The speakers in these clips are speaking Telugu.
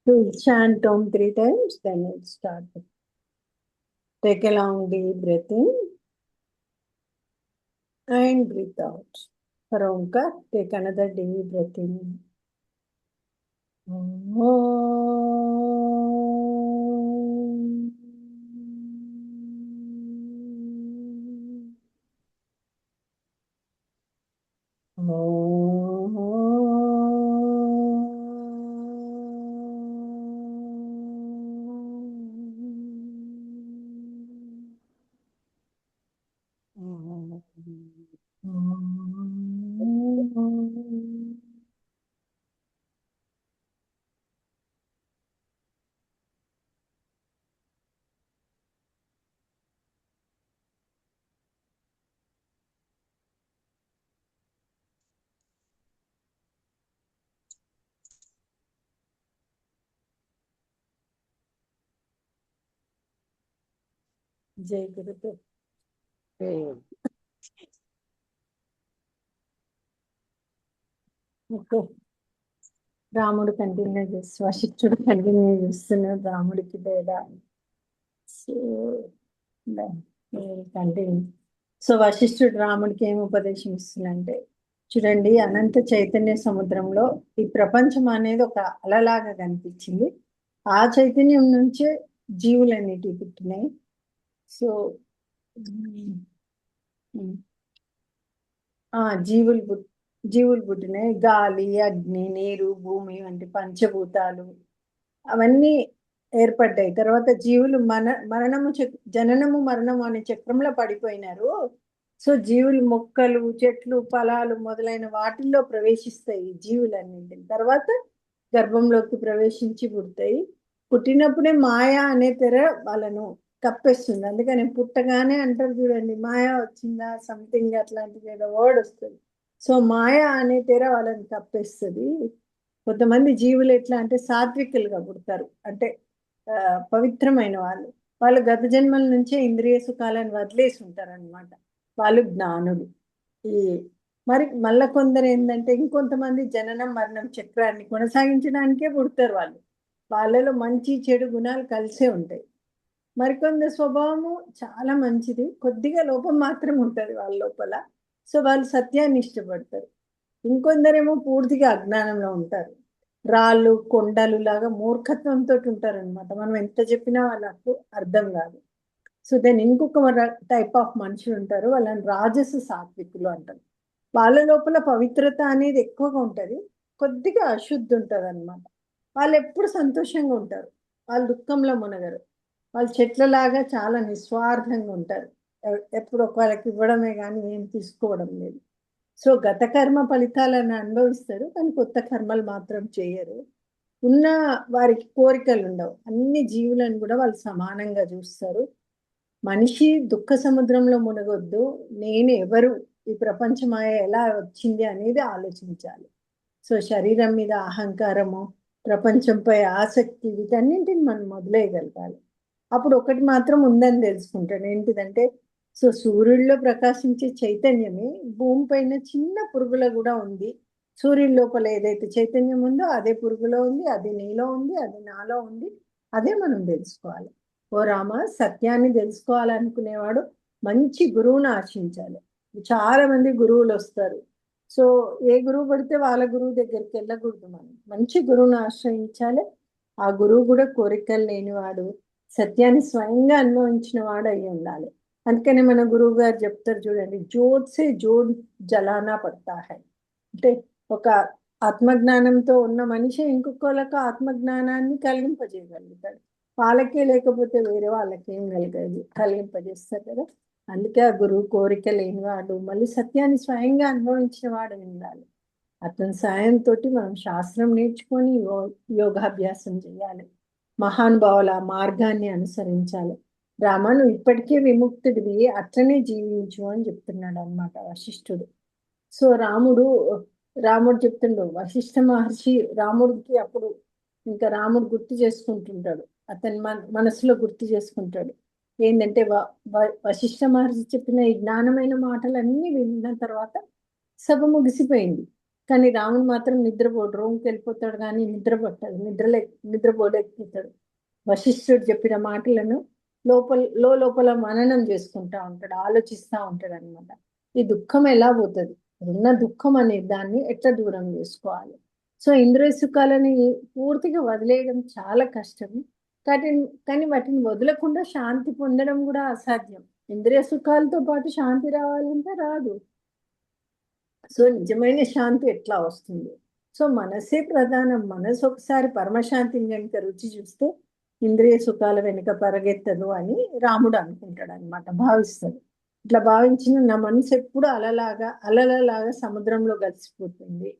To chant Om 3 times, then we'll start. Take a long deep breath in and breathe out. For Omkar, take another deep breath in. Om. Jai Gurudev. Okay. రాముడు కంటిన్యూ చేస్తూ వశిష్ఠుడు కంటిన్యూ చేస్తున్నాడు రాముడికి లేదా సో కంటిన్యూ. సో వశిష్ఠుడు రాముడికి ఏం ఉపదేశం ఇస్తుందంటే, చూడండి, అనంత చైతన్య సముద్రంలో ఈ ప్రపంచం అనేది ఒక అలలాగా కనిపించింది. ఆ చైతన్యం నుంచే జీవులన్నిటి పుట్టినాయి. సో జీవులు జీవులు పుట్టినాయి. గాలి, అగ్ని, నీరు, భూమి వంటి పంచభూతాలు అవన్నీ ఏర్పడ్డాయి. తర్వాత జీవులు మరణము జననము మరణము అనే చక్రంలో పడిపోయినారు. సో జీవులు మొక్కలు, చెట్లు, ఫలాలు మొదలైన వాటిల్లో ప్రవేశిస్తాయి జీవులన్నింటిని. తర్వాత గర్భంలోకి ప్రవేశించి పుడతాయి. పుట్టినప్పుడే మాయా అనే తెర వాళ్ళను కప్పేస్తుంది. అందుకని పుట్టగానే అంటారు చూడండి, మాయా వచ్చిందా సంథింగ్ అట్లాంటిది ఏదో వర్డ్ వస్తుంది. సో మాయా అనే తెర వాళ్ళని కప్పేస్తుంది. కొంతమంది జీవులు ఎట్లా అంటే సాత్వికులుగా పుడతారు, అంటే పవిత్రమైన వాళ్ళు. వాళ్ళు గత జన్మల నుంచే ఇంద్రియ సుఖాలను వదిలేసి ఉంటారనమాట. వాళ్ళు జ్ఞానులు. ఈ మరి మళ్ళా కొందరు ఏంటంటే, ఇంకొంతమంది జననం మరణం చక్రాన్ని కొనసాగించడానికే పుడతారు వాళ్ళు. వాళ్ళలో మంచి చెడు గుణాలు కలిసే ఉంటాయి. మరికొందరు స్వభావము చాలా మంచిది, కొద్దిగా లోపం మాత్రం ఉంటుంది వాళ్ళ లోపల. సో వాళ్ళు సత్యాన్ని ఇష్టపడతారు. ఇంకొందరేమో పూర్తిగా అజ్ఞానంలో ఉంటారు. రాళ్ళు కొండలు లాగా మూర్ఖత్వంతో ఉంటారనమాట. మనం ఎంత చెప్పినా వాళ్ళకు అర్థం కాదు. సో దెన్ ఇంకొక టైప్ ఆఫ్ మనుషులు ఉంటారు, వాళ్ళని రాజస సాత్వికులు అంటారు. వాళ్ళ లోపల పవిత్రత అనేది ఎక్కువగా ఉంటుంది, కొద్దిగా అశుద్ధి ఉంటుంది అనమాట. వాళ్ళు ఎప్పుడు సంతోషంగా ఉంటారు, వాళ్ళు దుఃఖంలో మునగరు. వాళ్ళు చెట్లలాగా చాలా నిస్వార్థంగా ఉంటారు. ఎప్పుడు ఒకళ్ళకి ఇవ్వడమే కానీ ఏం తీసుకోవడం లేదు. సో గత కర్మ ఫలితాలను అనుభవిస్తారు, కానీ కొత్త కర్మలు మాత్రం చేయరు. ఉన్న వారికి కోరికలు ఉండవు. అన్ని జీవులను కూడా వాళ్ళు సమానంగా చూస్తారు. మనిషి దుఃఖ సముద్రంలో మునగొద్దు. నేను ఎవరు, ఈ ప్రపంచమాయ ఎలా వచ్చింది అనేది ఆలోచించాలి. సో శరీరం మీద అహంకారము, ప్రపంచంపై ఆసక్తి, వీటన్నింటిని మనం మొదలేయగలగాలి. అప్పుడు ఒకటి మాత్రం ఉందని తెలుసుకుంటాను, ఏంటిదంటే, సో సూర్యుడిలో ప్రకాశించే చైతన్యమే భూమి పైన చిన్న పురుగులో కూడా ఉంది. సూర్యుడి లోపల ఏదైతే చైతన్యం ఉందో అదే పురుగులో ఉంది, అది నీలో ఉంది, అది నాలో ఉంది. అదే మనం తెలుసుకోవాలి. ఓ రామ, సత్యాన్ని తెలుసుకోవాలనుకునేవాడు మంచి గురువుని ఆశించాలి. చాలా మంది గురువులు వస్తారు. సో ఏ గురువు పడితే వాళ్ళ గురువు దగ్గరికి వెళ్ళకూడదు. మనం మంచి గురువుని ఆశ్రయించాలి. ఆ గురువు కూడా కోరికలు లేనివాడు, సత్యాన్ని స్వయంగా అనుభవించిన వాడు అయి ఉండాలి. అందుకనే మన గురువు గారు చెప్తారు చూడండి, జోత్ సే జోడ్ జలానా పడతా హై. అంటే ఒక ఆత్మజ్ఞానంతో ఉన్న మనిషి ఇంకొకళ్ళకు ఆత్మజ్ఞానాన్ని కలిగింపజేయగలుగుతాడు. వాళ్ళకే లేకపోతే వేరే వాళ్ళకి ఏం కలిగింపజేస్తారు కదా. అందుకే ఆ గురువు కోరిక లేనివాడు, మళ్ళీ సత్యాన్ని స్వయంగా అనుభవించిన వాడు ఉండాలి. అతని సాయంతో మనం శాస్త్రం నేర్చుకొని యోగాభ్యాసం చేయాలి. మహానుభావుల మార్గాన్ని అనుసరించాలి. రామ, నువ్వు ఇప్పటికే విముక్తుడివి, అట్లనే జీవించు అని చెప్తున్నాడు అనమాట వశిష్ఠుడు. సో రాముడు చెప్తుండు, వశిష్ఠ మహర్షి రాముడికి అప్పుడు ఇంకా రాముడు గుర్తు చేసుకుంటుంటాడు. అతని మనసులో గుర్తు చేసుకుంటాడు. ఏంటంటే వశిష్ఠ మహర్షి చెప్పిన ఈ జ్ఞానమైన మాటలన్నీ విన్న తర్వాత సభ ముగిసిపోయింది. కానీ రాముడు మాత్రం నిద్రపోడు, రూమ్కి వెళ్ళిపోతాడు కానీ నిద్ర పట్టదు, నిద్రపోలేకపోతాడు. వశిష్ఠుడు చెప్పిన మాటలను లోపల మననం చేసుకుంటా ఉంటాడు, ఆలోచిస్తూ ఉంటాడు అనమాట. ఈ దుఃఖం ఎలా పోతుంది, ఉన్న దుఃఖం అనే దాన్ని ఎట్లా దూరం చేసుకోవాలి. సో ఇంద్రియ సుఖాలని పూర్తిగా వదిలేయడం చాలా కష్టం. కానీ కానీ వాటిని వదలకుండా శాంతి పొందడం కూడా అసాధ్యం. ఇంద్రియ సుఖాలతో పాటు శాంతి రావాలంటే రాదు. సో నిజమైన శాంతి ఎట్లా వస్తుంది? సో మనసే ప్రధానం. మనసు ఒకసారి పరమశాంతిని కనుక రుచి చూస్తే ఇంద్రియ సుఖాల వెనుక పరిగెత్తదు అని రాముడు అనుకుంటాడు అనమాట, భావిస్తాడు. ఇట్లా భావించిన నా మనసు ఎప్పుడు అలలలాగా సముద్రంలో కలిసిపోతుంది.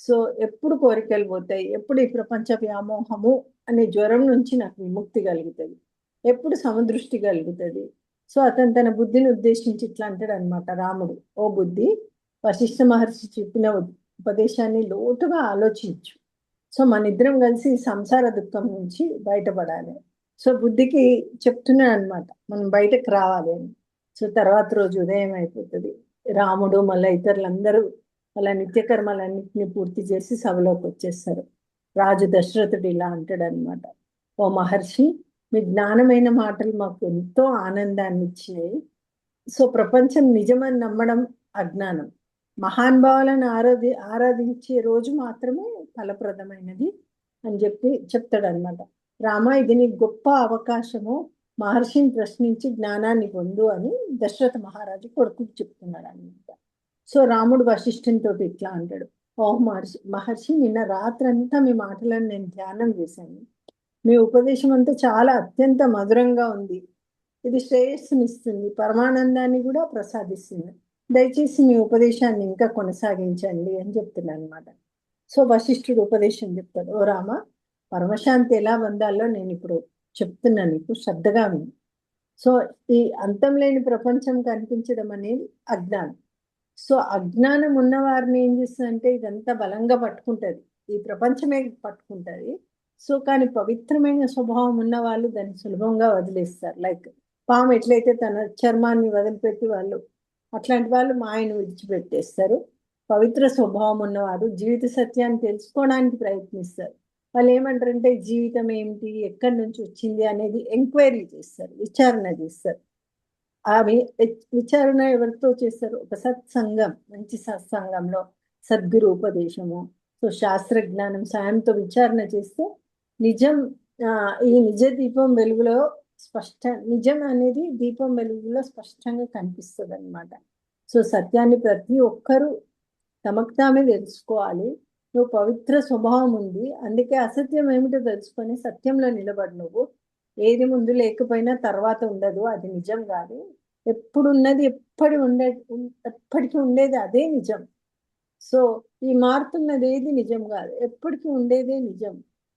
సో ఎప్పుడు కోరికలు పోతాయి, ఎప్పుడు ఈ ప్రపంచ వ్యామోహము అనే జ్వరం నుంచి నాకు విముక్తి కలుగుతుంది, ఎప్పుడు సమదృష్టి కలుగుతుంది. సో అతను తన బుద్ధిని ఉద్దేశించి ఇట్లా అంటాడు అనమాట రాముడు, ఓ బుద్ధి, వశిష్ఠ మహర్షి చెప్పిన ఉపదేశాన్ని లోతుగా ఆలోచించు. సో మన ఇద్దరం కలిసి సంసార దుఃఖం నుంచి బయటపడాలి. సో బుద్ధికి చెప్తున్నాడు అనమాట, మనం బయటకు రావాలి అని. సో తర్వాత రోజు ఉదయం అయిపోతుంది, రాముడు మళ్ళీ ఇతరులందరూ వాళ్ళ నిత్యకర్మలన్నింటినీ పూర్తి చేసి సభలోకి వచ్చేస్తారు. రాజు దశరథుడు ఇలా అంటాడు అనమాట, ఓ మహర్షి, మీ జ్ఞానమైన మాటలు మాకు ఎంతో ఆనందాన్ని ఇచ్చినాయి. సో ప్రపంచం నిజమని నమ్మడం అజ్ఞానం, మహానుభావులను ఆరాధించే రోజు మాత్రమే ఫలప్రదమైనది అని చెప్తాడు అనమాట. రామ, ఇది నీకు గొప్ప అవకాశము, మహర్షిని ప్రశ్నించి జ్ఞానాన్ని పొందు అని దశరథ మహారాజు కొడుకుకి చెప్తున్నాడు అనమాట. సో రాముడు వశిష్ఠునితో ఇట్లా అంటాడు, ఓ మహర్షి, నిన్న రాత్రంతా మీ మాటలను నేను ధ్యానం చేశాను. మీ ఉపదేశం అంతా చాలా అత్యంత మధురంగా ఉంది. ఇది శ్రేయస్సునిస్తుంది, పరమానందాన్ని కూడా ప్రసాదిస్తుంది. దయచేసి మీ ఉపదేశాన్ని ఇంకా కొనసాగించండి అని చెప్తున్నాను అనమాట. సో వశిష్ఠుడు ఉపదేశం చెప్తాడు, ఓ రామ, పరమశాంతి ఎలా పొందాలో నేను ఇప్పుడు చెప్తున్నాను, నీకు శ్రద్ధగా విను. సో ఈ అంతం లేని ప్రపంచం కనిపించడం అనేది అజ్ఞానం. సో అజ్ఞానం ఉన్న వారిని ఏం చేస్తుందంటే ఇదంతా బలంగా పట్టుకుంటుంది, ఈ ప్రపంచమే పట్టుకుంటుంది. సో కానీ పవిత్రమైన స్వభావం ఉన్న వాళ్ళు దాన్ని సులభంగా వదిలేస్తారు. లైక్ పాము ఎట్లయితే తన చర్మాన్ని వదిలిపెట్టి వాళ్ళు, అట్లాంటి వాళ్ళు మాయను విడిచిపెట్టేస్తారు. పవిత్ర స్వభావం ఉన్నవారు జీవిత సత్యాన్ని తెలుసుకోవడానికి ప్రయత్నిస్తారు. వాళ్ళు ఏమంటారంటే జీవితం ఏమిటి, ఎక్కడి నుంచి వచ్చింది అనేది ఎంక్వైరీ చేస్తారు, విచారణ చేస్తారు. ఆ విచారణ ఎవరితో చేస్తారు? ఒక సత్సంగం, మంచి సత్సంగంలో సద్గురు ఉపదేశము, సో శాస్త్ర జ్ఞానం సాయంతో విచారణ చేస్తే నిజం, ఈ నిజ దీపం వెలుగులో నిజం అనేది దీపం వెలుగులో స్పష్టంగా కనిపిస్తుంది అనమాట. సో సత్యాన్ని ప్రతి ఒక్కరూ తమకు తామే తెలుసుకోవాలి. నువ్వు పవిత్ర స్వభావం ఉంది, అందుకే అసత్యం ఏమిటో తెలుసుకొని సత్యంలో నిలబడి, నువ్వు ఏది ముందు లేకపోయినా తర్వాత ఉండదు, అది నిజం కాదు. ఎప్పుడున్నది ఎప్పటికీ ఉండేది అదే నిజం. సో ఈ మారుతున్నది ఏది నిజం కాదు, ఎప్పటికీ ఉండేదే నిజం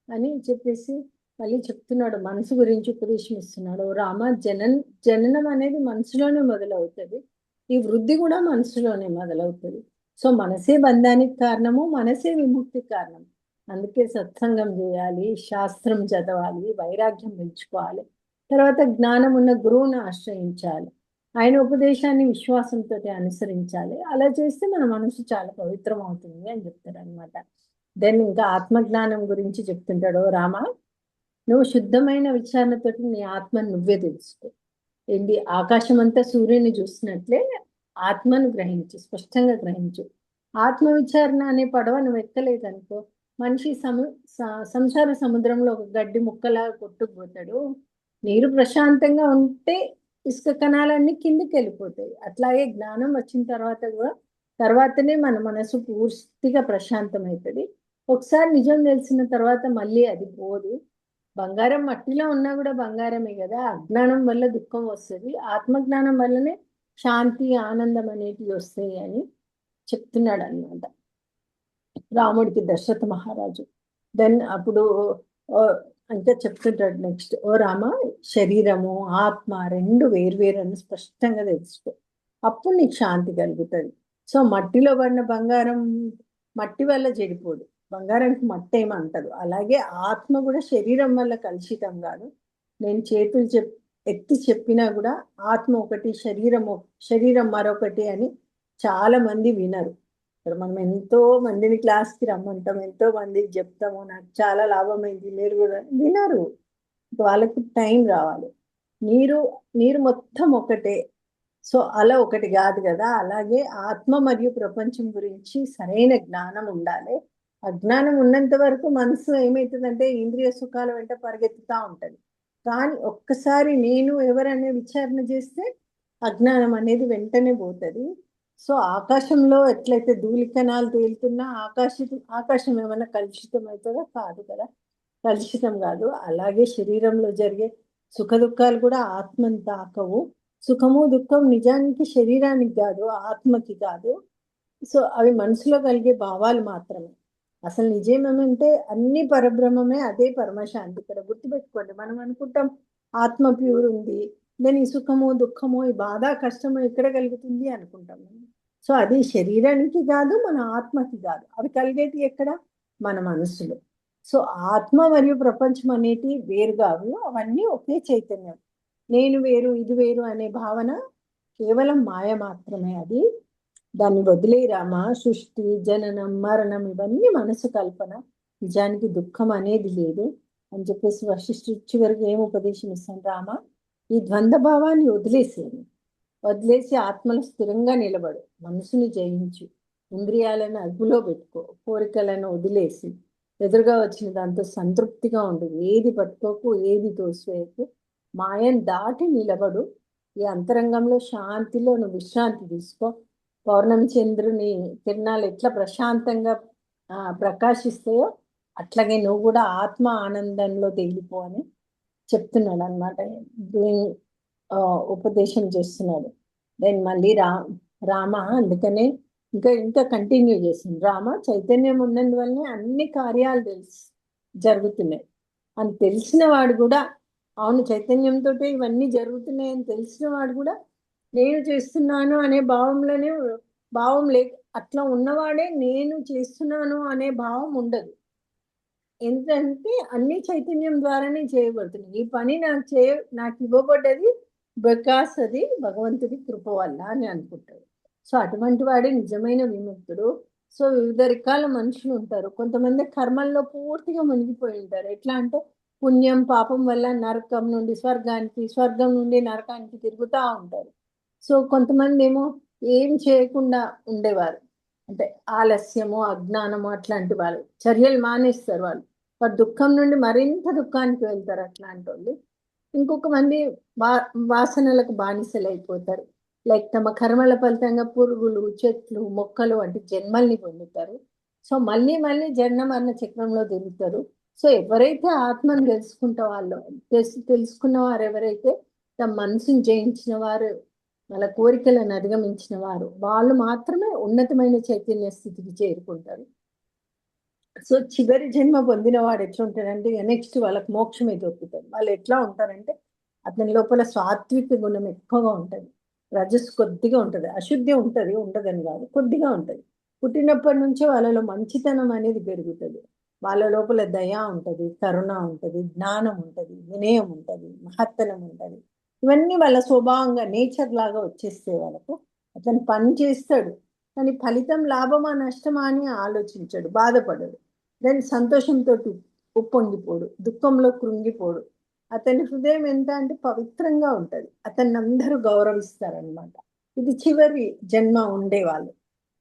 అని చెప్పేసి మళ్ళీ చెప్తున్నాడు. మనసు గురించి ఉపదేశం ఇస్తున్నాడు. రామ, జననం అనేది మనసులోనే మొదలవుతుంది, ఈ వృద్ధి కూడా మనసులోనే మొదలవుతుంది. సో మనసే బంధానికి కారణము, మనసే విముక్తికి కారణం. అందుకే సత్సంగం చేయాలి, శాస్త్రం చదవాలి, వైరాగ్యం పెంచుకోవాలి, తర్వాత జ్ఞానం ఉన్న గురువును ఆశ్రయించాలి, ఆయన ఉపదేశాన్ని విశ్వాసంతో అనుసరించాలి. అలా చేస్తే మన మనసు చాలా పవిత్రం అవుతుంది అని చెప్తాడు అనమాట. దెన్ ఇంకా ఆత్మజ్ఞానం గురించి చెప్తుంటాడు, రామ, నువ్వు శుద్ధమైన విచారణతో నీ ఆత్మను నువ్వే తెలుసుకో. ఏంటి, ఆకాశం అంతా సూర్యుని చూసినట్లే ఆత్మను గ్రహించు, స్పష్టంగా గ్రహించు. ఆత్మ విచారణ అనే పడవ నువ్వు ఎక్కలేదనుకో, మనిషి సంసార సముద్రంలో ఒక గడ్డి ముక్కలాగా కొట్టుకుపోతాడు. నీరు ప్రశాంతంగా ఉంటే ఇసుక కణాలన్నీ కిందికి వెళ్ళిపోతాయి. అట్లాగే జ్ఞానం వచ్చిన తర్వాతనే మన మనసు పూర్తిగా ప్రశాంతం అవుతుంది. ఒకసారి నిజం తెలిసిన తర్వాత మళ్ళీ అది పోదు. బంగారం మట్టిలో ఉన్నా కూడా బంగారమే కదా. అజ్ఞానం వల్ల దుఃఖం వస్తుంది, ఆత్మజ్ఞానం వల్లనే శాంతి ఆనందం అనేటివి వస్తాయి అని చెప్తున్నాడు అనమాట రాముడికి దశరథ మహారాజు. దెన్ అప్పుడు అంటే చెప్తుంటాడు నెక్స్ట్, ఓ రామ, శరీరము ఆత్మ రెండు వేర్వేరు అని స్పష్టంగా తెలుసుకో, అప్పుడు నీకు శాంతి కలుగుతుంది. సో మట్టిలో పడిన బంగారం మట్టి వల్ల చెడిపోదు, బంగారానికి మట్టి ఏమంటదు. అలాగే ఆత్మ కూడా శరీరం వల్ల కలుషితం కాదు. నేను చేతులు ఎత్తి చెప్పినా కూడా ఆత్మ ఒకటి, శరీరం మరొకటి అని చాలా మంది వినరు. ఇక్కడ మనం ఎంతో మందిని క్లాస్కి రమ్మంటాం, ఎంతో మందికి చెప్తాము, నాకు చాలా లాభమైంది, మీరు కూడా వినరు. వాళ్ళకి టైం రావాలి. నీరు నీరు మొత్తం ఒకటే. సో అలా ఒకటి కాదు కదా. అలాగే ఆత్మ మరియు ప్రపంచం గురించి సరైన జ్ఞానం ఉండాలి. అజ్ఞానం ఉన్నంత వరకు మనసు ఏమవుతుందంటే ఇంద్రియ సుఖాల వెంట పరిగెత్తుతా ఉంటది. కానీ ఒక్కసారి నేను ఎవరనే విచారణ చేస్తే అజ్ఞానం అనేది వెంటనే పోతుంది. సో ఆకాశంలో ఎట్లయితే ధూళికణాలు తేలుతున్నా ఆకాశం ఏమైనా కలుషితం అవుతుందా? కాదు కదా, కలుషితం కాదు. అలాగే శరీరంలో జరిగే సుఖ దుఃఖాలు కూడా ఆత్మను తాకవు. సుఖము దుఃఖం నిజానికి శరీరానికి కాదు, ఆత్మకి కాదు. సో అవి మనసులో కలిగే భావాలు మాత్రమే. అసలు నిజం ఏమంటే అన్ని పరబ్రహ్మమే, అదే పరమశాంతి. ఇక్కడ గుర్తుపెట్టుకోండి, మనం అనుకుంటాం ఆత్మ ప్యూర్ ఉంది, దాని సుఖము దుఃఖము ఈ బాధ కష్టము ఎక్కడ కలుగుతుంది అనుకుంటాం. సో అది శరీరానికి కాదు, మన ఆత్మకి కాదు. అవి కలిగేది ఎక్కడ? మన మనసులో. సో ఆత్మ మరియు ప్రపంచం అనేటి వేరు కావు, అవన్నీ ఒకే చైతన్యం. నేను వేరు ఇది వేరు అనే భావన కేవలం మాయ మాత్రమే. అది దాన్ని వదిలేరామా. సృష్టి జననం మరణం ఇవన్నీ మనసు కల్పన, నిజానికి దుఃఖం అనేది లేదు అని చెప్పేసి వశిష్ఠుడు చివరికి ఏం ఉపదేశం ఇస్తాను, రామ ఈ ద్వంద్వ భావాన్ని వదిలేసి ఆత్మలో స్థిరంగా నిలబడు, మనసుని జయించు, ఇంద్రియాలను అదుపులో పెట్టుకో, కోరికలను వదిలేసి ఎదురుగా వచ్చిన దాంతో సంతృప్తిగా ఉండు, ఏది పట్టుకోకు, ఏది తోసివేయకు, మాయను దాటి నిలబడు. ఈ అంతరంగంలో శాంతిలో నువ్వు విశ్రాంతి తీసుకో. పౌర్ణమి చంద్రుని కిరణాలు ఎట్లా ప్రశాంతంగా ప్రకాశిస్తాయో అట్లాగే నువ్వు కూడా ఆత్మ ఆనందంలో తేలిపో అని చెప్తున్నాడు అనమాట. ఉపదేశం చేస్తున్నాడు. దెన్ మళ్ళీ రామ అందుకనే ఇంకా ఇంకా కంటిన్యూ చేసింది. రామ చైతన్యం ఉన్నందువల్లనే అన్ని కార్యాలు జరుగుతున్నాయి అని తెలిసిన వాడు కూడా, అవును చైతన్యంతో ఇవన్నీ జరుగుతున్నాయి అని తెలిసిన వాడు కూడా నేను చేస్తున్నాను అనే భావం లేక అట్లా ఉన్నవాడే నేను చేస్తున్నాను అనే భావం ఉండదు. ఎందుకంటే అన్ని చైతన్యం ద్వారానే చేయబడుతున్నాయి. ఈ పని నాకు ఇవ్వబడ్డది బికాస్ అది భగవంతుడి కృప వల్ల అని అనుకుంటాడు. సో అటువంటి వాడే నిజమైన విముక్తుడు. సో వివిధ రకాల మనుషులు ఉంటారు. కొంతమంది కర్మల్లో పూర్తిగా మునిగిపోయి ఉంటారు. ఎట్లా అంటే పుణ్యం పాపం వల్ల నరకం నుండి స్వర్గానికి, స్వర్గం నుండి నరకానికి తిరుగుతూ ఉంటారు. సో కొంతమంది ఏమో ఏం చేయకుండా ఉండేవారు, అంటే ఆలస్యము అజ్ఞానము అట్లాంటి వాళ్ళు చర్యలు మానేస్తారు. వారు దుఃఖం నుండి మరింత దుఃఖానికి వెళ్తారు అట్లాంటి వాళ్ళు. ఇంకొక మంది వాసనలకు బానిసలు అయిపోతారు. లైక్ తమ కర్మల ఫలితంగా పురుగులు చెట్లు మొక్కలు వంటి జన్మల్ని పొందుతారు. సో మళ్ళీ మళ్ళీ జన్మ మరణ చక్రంలో తిరుగుతారు. సో ఎవరైతే ఆత్మను తెలుసుకున్న వారు, ఎవరైతే తమ మనసుని జయించిన వారు, వాళ్ళ కోరికలను అధిగమించిన వారు, వాళ్ళు మాత్రమే ఉన్నతమైన చైతన్య స్థితికి చేరుకుంటారు. సో చివరి జన్మ పొందిన వాడు ఎట్లా ఉంటాడంటే నెక్స్ట్ వాళ్ళకి మోక్షమే దొరుకుతుంది. వాళ్ళు ఎట్లా ఉంటారంటే అతని లోపల సాత్విక గుణం ఎక్కువగా ఉంటుంది, రజస్సు కొద్దిగా ఉంటుంది, అశుద్ధి ఉంటుంది, ఉండదని కాదు, కొద్దిగా ఉంటుంది. పుట్టినప్పటి నుంచే వాళ్ళలో మంచితనం అనేది పెరుగుతుంది. వాళ్ళ లోపల దయ ఉంటుంది, కరుణ ఉంటుంది, జ్ఞానం ఉంటుంది, వినయం ఉంటుంది, మహత్తనం ఉంటుంది. ఇవన్నీ వాళ్ళ స్వభావంగా నేచర్ లాగా వచ్చేస్తే వాళ్ళకు అతను పని చేస్తాడు, కానీ ఫలితం లాభమా నష్టమా అని ఆలోచించాడు, బాధపడడు. దాని సంతోషంతో ఉప్పొంగిపోడు, దుఃఖంలో కృంగిపోడు. అతని హృదయం ఎంత అంటే పవిత్రంగా ఉంటది, అతన్ని అందరూ గౌరవిస్తారనమాట. ఇది చివరి జన్మ ఉండేవాళ్ళు.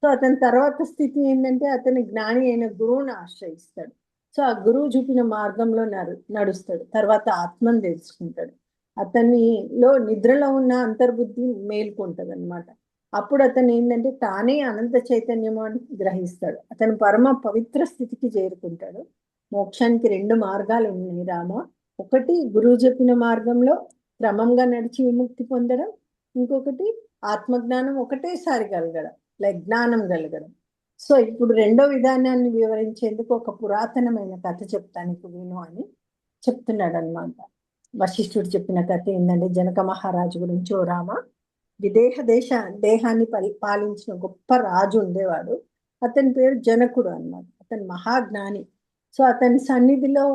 సో అతని తర్వాత స్థితి ఏంటంటే అతని జ్ఞాని అయిన గురువుని ఆశ్రయిస్తాడు. సో ఆ గురువు చూపిన మార్గంలో నడుస్తాడు. తర్వాత ఆత్మను తెలుసుకుంటాడు. అతనిలో నిద్రలో ఉన్న అంతర్బుద్ధి మేల్కొంటది అనమాట. అప్పుడు అతను ఏంటంటే తానే అనంత చైతన్యము అని గ్రహిస్తాడు. అతను పరమ పవిత్ర స్థితికి చేరుకుంటాడు. మోక్షానికి రెండు మార్గాలు ఉన్నాయి రామ. ఒకటి గురువు చెప్పిన మార్గంలో క్రమంగా నడిచి విముక్తి పొందడం, ఇంకొకటి ఆత్మజ్ఞానం ఒకటేసారి కలగడం, లైక్ జ్ఞానం కలగడం. సో ఇప్పుడు రెండో విధానాన్ని వివరించేందుకు ఒక పురాతనమైన కథ చెప్తాను విను అని చెప్తున్నాడు అనమాట. వశిష్ఠుడు చెప్పిన కథ ఏంటంటే జనక మహారాజు గురించి. ఓ రామ, దేహాన్ని పాలించిన గొప్ప రాజు ఉండేవాడు. అతని పేరు జనకుడు అన్నమాట. అతను మహాజ్ఞాని. సో అతని సన్నిధిలో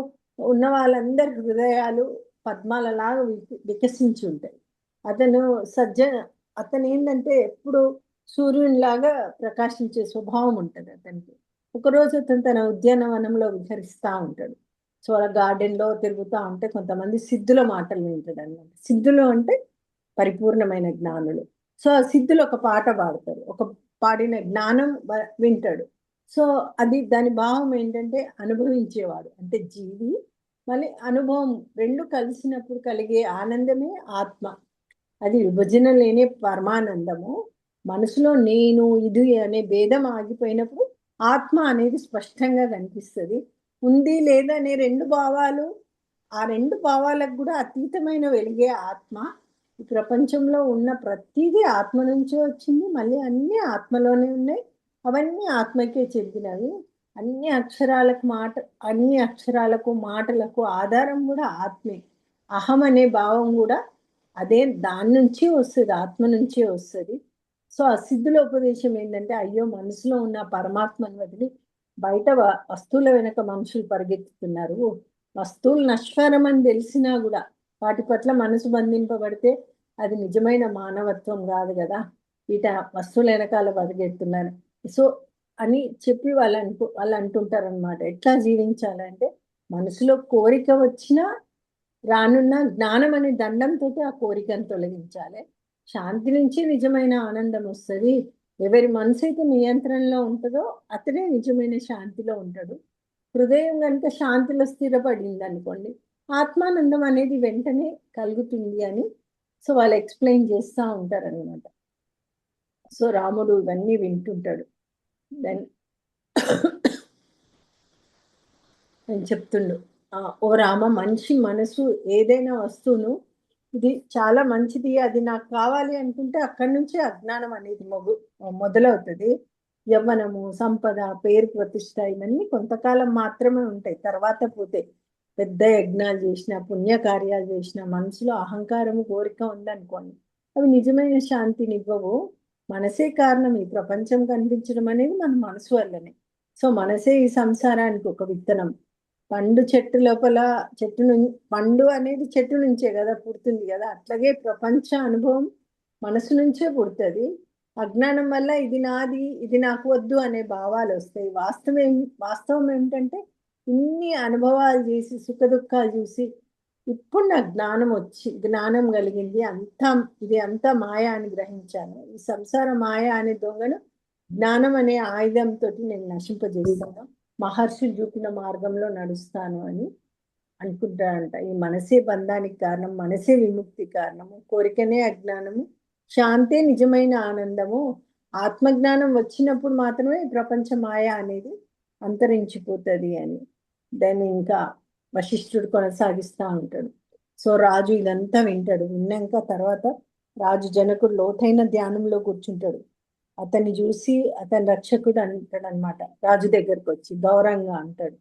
ఉన్న వాళ్ళందరి హృదయాలు పద్మాలలాగా వికసించి ఉంటాయి. అతను ఏంటంటే ఎప్పుడు సూర్యునిలాగా ప్రకాశించే స్వభావం ఉంటుంది అతనికి. ఒకరోజు అతను తన ఉద్యానవనంలో విహరిస్తూ ఉంటాడు. సో అలా గార్డెన్లో తిరుగుతూ ఉంటే కొంతమంది సిద్ధుల మాటలు వింటాడు అనమాట. సిద్ధులు అంటే పరిపూర్ణమైన జ్ఞానులు. సో ఆ సిద్ధులు ఒక పాట పాడతారు, ఒక పాడిన జ్ఞానం వింటాడు. సో అది దాని భావం ఏంటంటే అనుభవించేవాడు అంటే జీవి, మళ్ళీ అనుభవం రెండు కలిసినప్పుడు కలిగే ఆనందమే ఆత్మ. అది విభజన లేని పరమానందము. మనసులో నేను ఇది అనే భేదం ఆగిపోయినప్పుడు ఆత్మ అనేది స్పష్టంగా కనిపిస్తుంది. ఉంది లేదా అనే రెండు భావాలు, ఆ రెండు భావాలకు కూడా అతీతమైన వెలిగే ఆత్మ. ఈ ప్రపంచంలో ఉన్న ప్రతిదీ ఆత్మ నుంచే వచ్చింది, మళ్ళీ అన్ని ఆత్మలోనే ఉన్నాయి, అవన్నీ ఆత్మకే చెందినవి. అన్ని అక్షరాలకు మాట, అన్ని అక్షరాలకు మాటలకు ఆధారం కూడా ఆత్మే. అహం అనే భావం కూడా అదే దాని నుంచి వస్తుంది, ఆత్మ నుంచే వస్తుంది. సో ఆ సిద్ధుల ఉపదేశం ఏంటంటే అయ్యో మనసులో ఉన్న పరమాత్మను వదిలి బయట వస్తువుల వెనక మనుషులు పరిగెత్తుతున్నారు. వస్తువులు నశ్వరం అని తెలిసినా కూడా వాటి పట్ల మనసు బంధింపబడితే అది నిజమైన మానవత్వం కాదు కదా. వీట వస్తువుల వెనకాల పరిగెత్తున్నారు. సో అని చెప్పి వాళ్ళు అంటుంటారు అనమాట. ఎట్లా జీవించాలంటే మనసులో కోరిక వచ్చినా రానున్న జ్ఞానం అనే దండంతో ఆ కోరికను తొలగించాలి. శాంతి నుంచి నిజమైన ఆనందం వస్తుంది. ఎవరి మనసు అయితే నియంత్రణలో ఉంటుందో అతనే నిజమైన శాంతిలో ఉంటాడు. హృదయం కనుక శాంతిలో స్థిరపడింది అనుకోండి, ఆత్మానందం అనేది వెంటనే కలుగుతుంది అని సో వాళ్ళు ఎక్స్ప్లెయిన్ చేస్తూ ఉంటారనమాట. సో రాముడు ఇవన్నీ వింటుంటాడు. దెన్ నేను చెప్తుండు, ఓ రామ, మనిషి మనసు ఏదైనా వస్తువును ఇది చాలా మంచిది అది నాకు కావాలి అనుకుంటే అక్కడి నుంచే అజ్ఞానం అనేది మొదలవుతుంది. యవ్వనము, సంపద, పేరు, ప్రతిష్ట ఇవన్నీ కొంతకాలం మాత్రమే ఉంటాయి, తర్వాత పోతే. పెద్ద యజ్ఞాలు చేసిన, పుణ్యకార్యాలు చేసిన, మనసులో అహంకారము కోరిక ఉందనుకోండి, అవి నిజమైన శాంతిని ఇవ్వవు. మనసే కారణం. ఈ ప్రపంచం కనిపించడం అనేది మన మనసు వల్లనే. సో మనసే ఈ సంసారానికి ఒక విత్తనం. పండు చెట్టు లోపల, పండు అనేది చెట్టు నుంచే కదా పుడుతుంది కదా, అట్లాగే ప్రపంచ అనుభవం మనసు నుంచే పుడుతుంది. అజ్ఞానం వల్ల ఇది నాది, ఇది నాకు వద్దు అనే భావాలు వస్తాయి. వాస్తవం ఏమిటంటే ఇన్ని అనుభవాలు చేసి సుఖ దుఃఖాలు చూసి ఇప్పుడు నాకు జ్ఞానం కలిగింది. ఇది అంతా మాయ అని గ్రహించాను. ఈ సంసార మాయ అనే దొంగను జ్ఞానం అనే ఆయుధంతో నేను నశింపజేస్తాను, మహర్షులు చూపిన మార్గంలో నడుస్తాను అని అనుకుంటాడంట. ఈ మనసే బంధానికి కారణం, మనసే విముక్తి కారణము, కోరికనే అజ్ఞానము, శాంతే నిజమైన ఆనందము. ఆత్మజ్ఞానం వచ్చినప్పుడు మాత్రమే ప్రపంచ మాయ అనేది అంతరించిపోతుంది అని దాన్ని ఇంకా వశిష్ఠుడు కొనసాగిస్తూ ఉంటాడు. సో రాజు ఇదంతా వింటాడు. విన్నాక తర్వాత రాజు జనకుడు లోతైన ధ్యానంలో కూర్చుంటాడు. అతన్ని చూసి అతని రక్షకుడు అంటాడు అనమాట. రాజు దగ్గరకు వచ్చి గౌరవంగా అంటాడు.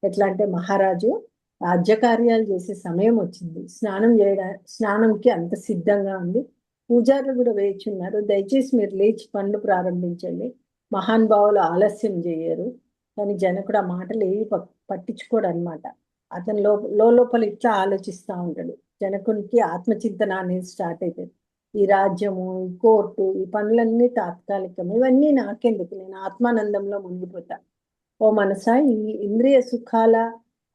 ఎట్లా అంటే, మహారాజు, రాజ్యకార్యాలు చేసే సమయం వచ్చింది. స్నానంకి అంత సిద్ధంగా ఉంది. పూజారులు కూడా వేచి ఉన్నారు. దయచేసి మీరు లేచి పనులు ప్రారంభించండి. మహానుభావులు ఆలస్యం చేయరు. కానీ జనకుడు ఆ మాటలు ఏవి పట్టించుకోడు అనమాట. అతను లోపల ఇట్లా ఆలోచిస్తూ ఉంటాడు. జనకునికి ఆత్మచింతన అనేది స్టార్ట్ అవుతుంది. ఈ రాజ్యము, ఈ కోర్టు, ఈ పనులన్నీ తాత్కాలికం, ఇవన్నీ నాకెందుకు, నేను ఆత్మానందంలో మునిగిపోతా. ఓ మనసా, ఈ ఇంద్రియ సుఖాల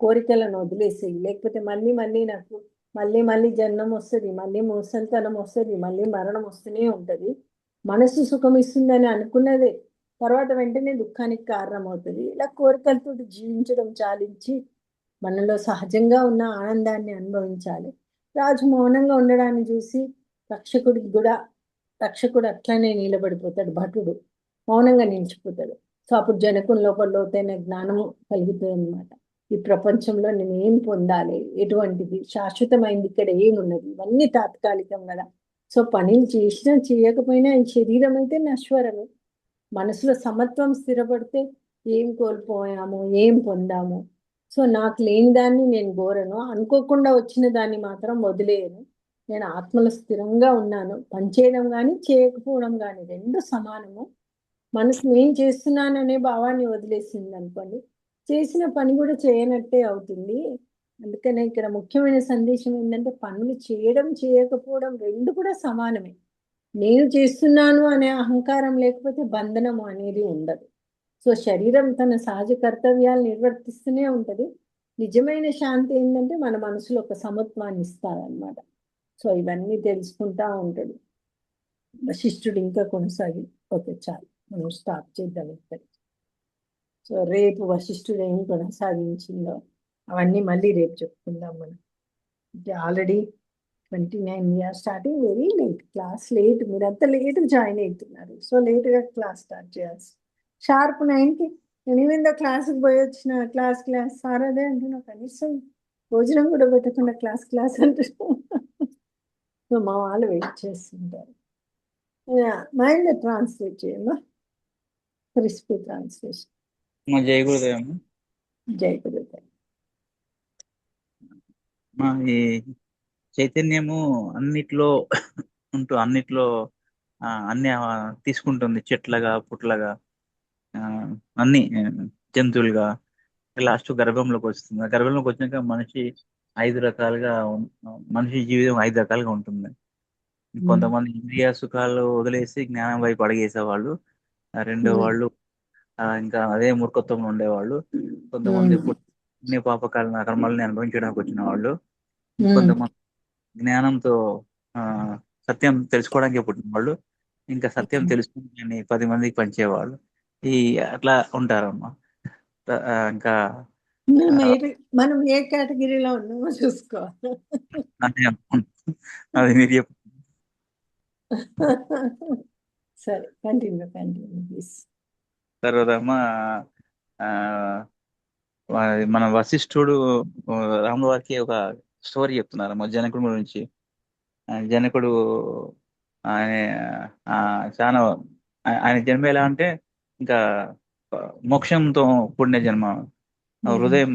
కోరికలను వదిలేసేయి, లేకపోతే మళ్ళీ మళ్ళీ నాకు మళ్ళీ జన్మం వస్తుంది, మళ్ళీ ముసలితనం వస్తుంది, మళ్ళీ మరణం వస్తూనే ఉంటుంది. మనసు సుఖం ఇస్తుందని అనుకున్నదే తర్వాత వెంటనే దుఃఖానికి కారణమవుతుంది. ఇలా కోరికలతో జీవించడం చాలించి మనలో సహజంగా ఉన్న ఆనందాన్ని అనుభవించాలి. రాజు మౌనంగా ఉండడాన్ని చూసి రక్షకుడు అట్లనే నిలబడిపోతాడు. భటుడు మౌనంగా నిలిచిపోతాడు. సో అప్పుడు జనకుని లోపల లోతైన జ్ఞానము కలుగుతుంది అనమాట. ఈ ప్రపంచంలో నేను ఏం పొందాలి, ఎటువంటిది శాశ్వతమైంది, ఇక్కడ ఏమున్నది, ఇవన్నీ తాత్కాలికం కదా. సో పనులు చేసినా చేయకపోయినా ఈ శరీరం అయితే నశ్వరమే. మనసులో సమత్వం స్థిరపడితే ఏం కోల్పోయాము, ఏం పొందాము. సో నాకు లేని దాన్ని నేను కోరను, అనుకోకుండా వచ్చిన దాన్ని మాత్రం వదిలేయను. నేను ఆత్మలో స్థిరంగా ఉన్నాను. పనిచేయడం కానీ చేయకపోవడం కానీ రెండు సమానము. మనసు నేను చేస్తున్నాననే భావాన్ని వదిలేసింది అనుకోండి, చేసిన పని కూడా చేయనట్టే అవుతుంది. అందుకనే ఇక్కడ ముఖ్యమైన సందేశం ఏంటంటే పనులు చేయడం చేయకపోవడం రెండు కూడా సమానమే. నేను చేస్తున్నాను అనే అహంకారం లేకపోతే బంధనము అనేది ఉండదు. సో శరీరం తన సహజ కర్తవ్యాలు నిర్వర్తిస్తూనే ఉంటది. నిజమైన శాంతి ఏంటంటే మన మనసులో ఒక సమత్వాన్ని ఇస్తారనమాట. సో ఇవన్నీ తెలుసుకుంటా ఉంటాడు వశిష్ఠుడు. ఇంకా కొనసాగి ఓకే చాలు, మనం స్టాప్ చేద్దాం ఇక్కడ. సో రేపు వశిష్ఠుడు ఏం కొనసాగించిందో అవన్నీ మళ్ళీ రేపు చెప్పుకుందాం మనం. Already 29 we're starting very late, class late, మీరంతా లేట్ జాయిన్ అవుతున్నారు. సో లేట్గా క్లాస్ స్టార్ట్ చేయాల్సి షార్ప్ 9కి. నేను ఏమైందో క్లాస్కి పోయి వచ్చిన క్లాస్ సార్ అదే అంటున్నా, కనీసం భోజనం కూడా పెట్టకుండా క్లాస్ అంటున్నా. సో మా వాళ్ళు వెయిట్ చేస్తుంటారు. మైండ్ ట్రాన్స్లేట్ చేయమ్మా, క్రిస్పీ ట్రాన్స్లేషన్. మా జై గురుదేవం. జై గురుదేవ్. మా ఈ చైతన్యము అన్నిట్లో ఉంటూ అన్నిట్లో అన్ని తీసుకుంటుంది, చెట్లగా పుట్లగా ఆ, అన్ని జంతువులుగా. లాస్ట్ గర్భంలోకి వస్తుంది. ఆ గర్భంలోకి వచ్చినాక మనిషి 5 రకాలుగా మనిషి జీవితం 5 రకాలుగా ఉంటుంది. కొంతమంది ఇంద్రియ సుఖాలు వదిలేసి జ్ఞానం వైపు అడిగేసేవాళ్ళు. రెండో వాళ్ళు ఇంకా అదే మూర్ఖత్వంలో ఉండేవాళ్ళు. కొంతమంది పుణ్య పాపకాలను కర్మల్ని అనుభవించడానికి వచ్చిన వాళ్ళు. ఇంకొంతమంది జ్ఞానంతో ఆ సత్యం తెలుసుకోవడానికి పుట్టిన వాళ్ళు. ఇంకా సత్యం తెలుసుకుని 10 మందికి పంచేవాళ్ళు. ఈ అట్లా ఉంటారమ్మా. ఇంకా మనం ఏ కేటగిరీలో ఉన్నామో చూసుకోవాలి. అదే అది మీరు సరే కంటిన్యూ ప్లీజ్. తర్వాత అమ్మా మన వశిష్ఠుడు రాముల వారికి ఒక స్టోరీ చెప్తున్నారు మా జనకుడి గురించి. జనకుడు ఆయన చాలా ఆయన జన్మ ఎలా అంటే ఇంకా మోక్షంతో కూడిన జన్మ. హృదయం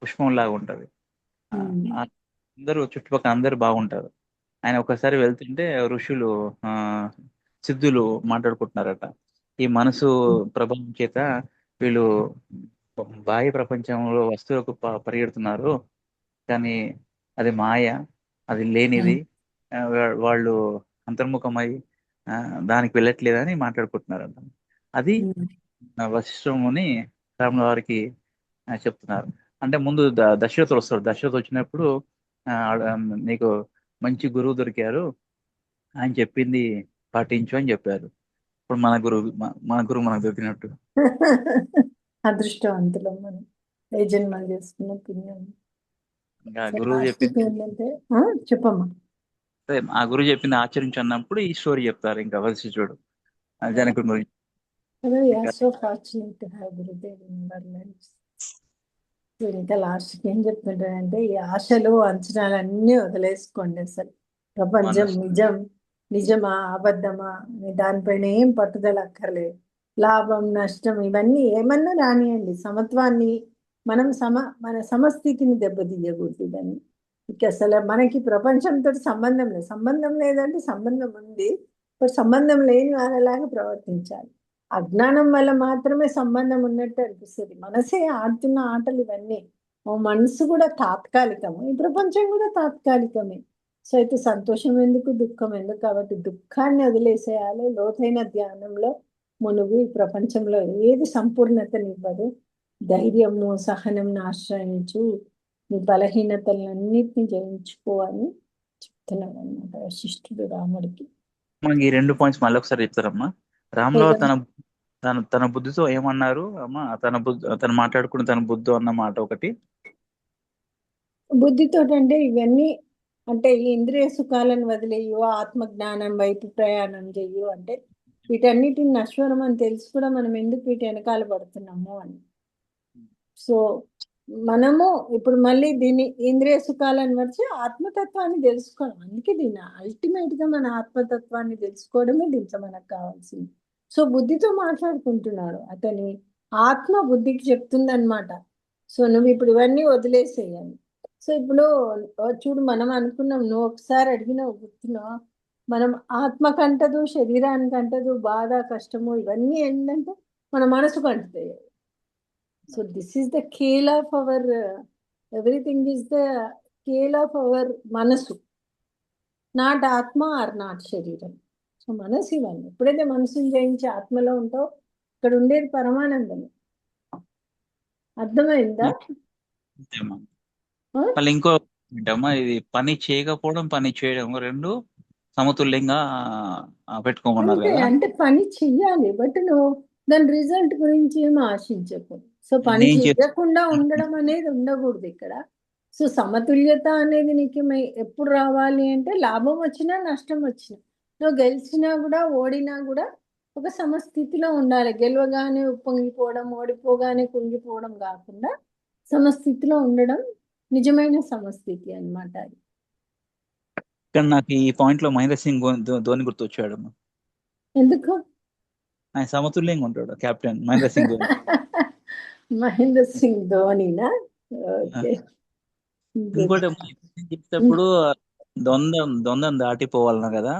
పుష్పం లాగా ఉంటది. అందరూ చుట్టుపక్కల అందరూ బాగుంటారు. ఆయన ఒకసారి వెళ్తుంటే ఋషులు ఆ సిద్ధులు మాట్లాడుకుంటున్నారట. ఈ మనసు ప్రభావం చేత వీళ్ళు బాహ్య ప్రపంచంలో వస్తువులకు పరిగెడుతున్నారు, కానీ అది మాయ, అది లేనిది. వాళ్ళు అంతర్ముఖమై ఆ, దానికి వెళ్ళట్లేదని మాట్లాడుకుంటున్నారంట. అది వశిష్ఠముని రాముల వారికి చెప్తున్నారు. అంటే ముందు దశరథుడు వస్తాడు. దశరథుడు వచ్చినప్పుడు ఆ, నీకు మంచి గురువు దొరికారు, ఆయన చెప్పింది పాటించు అని చెప్పారు. ఇప్పుడు మన గురువు మనకు దొరికినట్టు. అదృష్టవంతులం మనం, ఏ జన్మలు చేసుకున్న పుణ్యం. ఇంకా గురువు చెప్పింది ఏంటంటే చెప్పమ్మా. ఆ గురువు చెప్పింది ఆచరించు అన్నప్పుడు ఈ స్టోరీ చెప్తారు ఇంకా వశిష్ఠుడు జనకుడి గురించి. So fortunate to have Gurudev in our lives. ఇంకా లాస్ట్కి ఏం చెప్తుంటాడంటే ఈ ఆశలు అంచనాలన్నీ వదిలేసుకోండి. అసలు ప్రపంచం నిజం, నిజమా అబద్ధమా అనే దానిపైన ఏం పట్టుదల అక్కర్లేదు. లాభం నష్టం ఇవన్నీ ఏమన్నా రానియండి, సమత్వాన్ని మనం మన సమస్థితిని దెబ్బతీయకూడదు దాన్ని. ఇక అసలు మనకి ప్రపంచంతో సంబంధం లేదు. సంబంధం లేదంటే సంబంధం ఉంది, బట్ సంబంధం లేని వాళ్ళలాగా ప్రవర్తించాలి. అజ్ఞానం వల్ల మాత్రమే సంబంధం ఉన్నట్టు అనిపిస్తుంది. మనసే ఆడుతున్న ఆటలు ఇవన్నీ. ఓ మనసు కూడా తాత్కాలికము, ఈ ప్రపంచం కూడా తాత్కాలికమే. సో అయితే సంతోషం ఎందుకు, దుఃఖం ఎందుకు? కాబట్టి దుఃఖాన్ని వదిలేసేయాలి. లోతైన ధ్యానంలో మునుగు. ఈ ప్రపంచంలో ఏది సంపూర్ణతనివ్వదు. ధైర్యము సహనం ఆశ్రయించు, నీ బలహీనతలన్నిటిని జయించుకో అని చెప్తున్నాడు అనమాట వశిష్ఠుడు రాముడికి. మనకి ఈ 2 పాయింట్స్ మళ్ళీ ఒకసారి చెప్తారమ్మా. రాములో తన తన తన బుద్ధితో ఏమన్నారు అమ్మా? తను మాట్లాడుకుని తన బుద్ధి అన్న మాట ఒకటి. బుద్ధితో అంటే ఇవన్నీ, అంటే ఈ ఇంద్రియ సుఖాలను వదిలేయు, ఆత్మజ్ఞానం వైపు ప్రయాణం చెయ్యు అంటే వీటన్నిటిని నశ్వరం అని తెలుసు కూడా మనం ఎందుకు వీటి వెనకాల పడుతున్నాము అని. సో మనము ఇప్పుడు మళ్ళీ దీన్ని ఇంద్రియ సుఖాలను వచ్చి ఆత్మతత్వాన్ని తెలుసుకోవడం. అందుకే దీన్ని అల్టిమేట్ గా మన ఆత్మతత్వాన్ని తెలుసుకోవడమే దీంట్లో మనకు కావాల్సింది. సో బుద్ధితో మాట్లాడుకుంటున్నాడు అతని ఆత్మ బుద్ధికి చెప్తుంది అనమాట. సో నువ్వు ఇప్పుడు ఇవన్నీ వదిలేసేయాలి. సో ఇప్పుడు చూడు, మనం అనుకున్నాం, నువ్వు ఒకసారి అడిగిన గుర్తులో, మనం ఆత్మకు అంటదు, శరీరానికి అంటదు, బాధ కష్టము ఇవన్నీ ఏంటంటే మన మనసుకు అంటుతాయి. So this is the call of our, everything is the call of our మనసు, నాట్ ఆత్మ ఆర్ నాట్ శరీరం. సో మనసు ఇవన్నీ ఎప్పుడైతే మనసుని జయించి ఆత్మలో ఉంటావు, ఇక్కడ ఉండేది పరమానందం. అర్థమైందా? అంతేమ్మా. ఆ? మళ్ళీ ఇంకో ఏంటమ్మా, ఇది పని చేయకపోవడం పని చేయడం రెండు సమతుల్యంగా పెట్టుకోమన్నారు అంతే, కదా. అంటే పని చెయ్యాలి, బట్ నువ్వు దాని రిజల్ట్ గురించి ఏం ఆశించకు. సో పని నేను చెయ్యకుండా ఉండడం అనేది ఉండకూడదు ఇక్కడ. సో సమతుల్యత అనేది నీకు ఎప్పుడు రావాలి అంటే, లాభం వచ్చినా నష్టం వచ్చినా, నువ్వు గెలిచినా కూడా ఓడినా కూడా ఒక సమస్థితిలో ఉండాలి. గెలవగానే ఉప్పొంగిపోవడం, ఓడిపోగానే కుంగిపోవడం కాకుండా సమస్థితిలో ఉండడం నిజమైన సమస్థితి అన్నమాట అది. కానీ నాకు ఈ పాయింట్ లో మహేంద్ర సింగ్ ధోని గుర్తొచ్చాడు. ఎందుకు? ఆయన సమతుల్యంగా ఉంటాడు కెప్టెన్ మహేంద్ర సింగ్ ధోని. మహేంద్ర సింగ్ ధోనినా? ఆ, ఓకే, గుడ్. ఇంకోటి చేసేటప్పుడు ద్వంద్వం దాటిపోవాలన్నా కదా.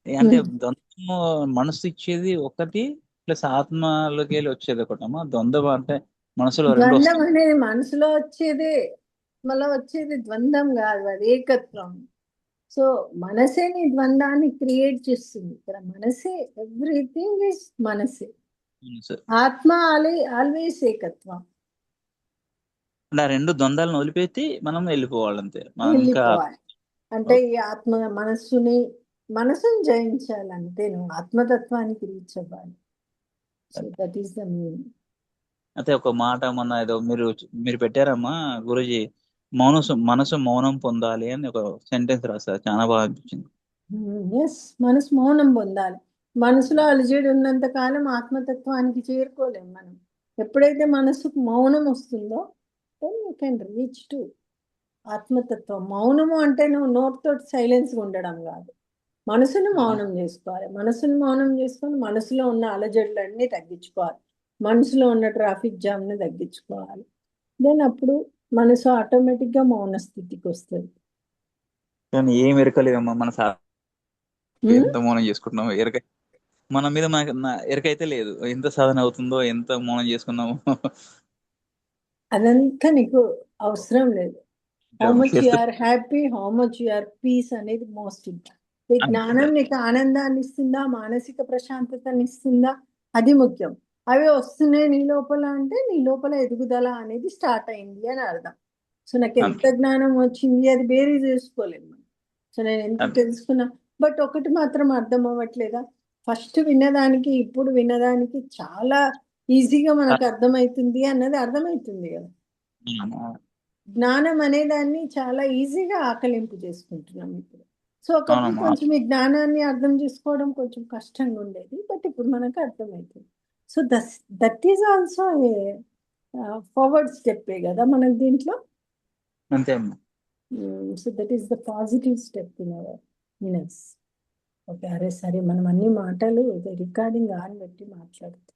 అంటే ద్వంద్వం మనసు ఇచ్చేది ఒకటి, ప్లస్ ఆత్మలోకి వెళ్ళి వచ్చేది ఒకటమ్మా. ద్వంద్వం అంటే మనసులో రెండు ద్వంద్వం వస్తాయి. అనేది మనసులో వచ్చేదే, మళ్ళీ వచ్చేది ద్వంద్వం కాదు, అది ఏకత్వం. సో మనసే నీ ద్వంద్వాన్ని క్రియేట్ చేస్తుంది. ఇక్కడ మనసే, ఎవ్రీథింగ్ ఇస్ మనసే. మనసు. ఆత్మ ఆల్వేస్ ఏకత్వం. అంటే ఆ రెండు ద్వంద్వాలను వదిలిపెట్టి మనం వెళ్ళిపోవాలంతే. మనం ఇంకా వెళ్ళిపోవాలి అంటే ఈ ఆత్మ మనసుని జయించాలంటే నువ్వు ఆత్మతత్వానికి రీచ్ అవ్వాలి. So that is the meaning. అయితే ఒక మాట మొన్న ఏదో మీరు మీరు పెట్టారమ్మా గురూజీ, మనసు మౌనం పొందాలి అని ఒక సెంటెన్స్ రాస్తారు, చాలా బాగా అనిపించింది. ఎస్, మనసు మౌనం పొందాలి. మనసులో అలజడి ఉన్నంత కాలం ఆత్మతత్వానికి చేరుకోలేం మనం. ఎప్పుడైతే మనసుకు మౌనం వస్తుందో then you can reach to ఆత్మతత్వం. మౌనము అంటే నువ్వు నోటితో సైలెన్స్గా ఉండడం కాదు, మనసును మౌనం చేసుకోవాలి. మనసును మౌనం చేసుకొని మనసులో ఉన్న అలజడులన్నీ తగ్గించుకోవాలి. మనసులో ఉన్న ట్రాఫిక్ జామ్ని తగ్గించుకోవాలి. దెన్ అప్పుడు మనసు ఆటోమేటిక్గా మౌన స్థితికి వస్తుంది. కానీ ఏం ఎరకలేదమ్మా మన ఎంత మౌనం చేసుకుంటున్నామో ఎరక. మన మీద మనకి ఎరకైతే లేదు, ఎంత సాధన అవుతుందో, ఎంత మౌనం చేసుకున్నామో. అదంతా నీకు అవసరం లేదు. హౌ మచ్ యు చేస్తూ are happy, how much you are peace అనేది మోస్ట్ ఇంపార్టెంట్. ఈ జ్ఞానం నీకు ఆనందాన్ని ఇస్తుందా, మానసిక ప్రశాంతతని ఇస్తుందా, అది ముఖ్యం. అవి వస్తున్నాయి నీ లోపల అంటే నీ లోపల ఎదుగుదల అనేది స్టార్ట్ అయింది అని అర్థం. సో నాకు ఎంత అంతే జ్ఞానం వచ్చింది అది బేరీ చేసుకోలేము మనం. సో నేను ఎంత అంతే. తెలుసుకున్నా, బట్ ఒకటి మాత్రం అర్థం అవ్వట్లేదా, ఫస్ట్ విన్నదానికి ఇప్పుడు విన్నదానికి చాలా ఈజీగా మనకు అర్థమవుతుంది అన్నది అర్థమవుతుంది కదా. జ్ఞానం అనే దాన్ని చాలా ఈజీగా ఆకలింపు చేసుకుంటున్నాం ఇప్పుడు. సో ఒకప్పుడు అవునమ్మా. కొంచెం ఈ జ్ఞానాన్ని అర్థం చేసుకోవడం కొంచెం కష్టంగా ఉండేది, బట్ ఇప్పుడు మనకు అర్థమవుతుంది. So that is also a forward స్టెప్పే కదా మనకు దీంట్లో. అంతే అమ్మా. So that is the positive step in us. Okay, అరే సరే, మనం అన్ని మాటలు రికార్డింగ్ ఆన్ పెట్టి మాట్లాడుతాం.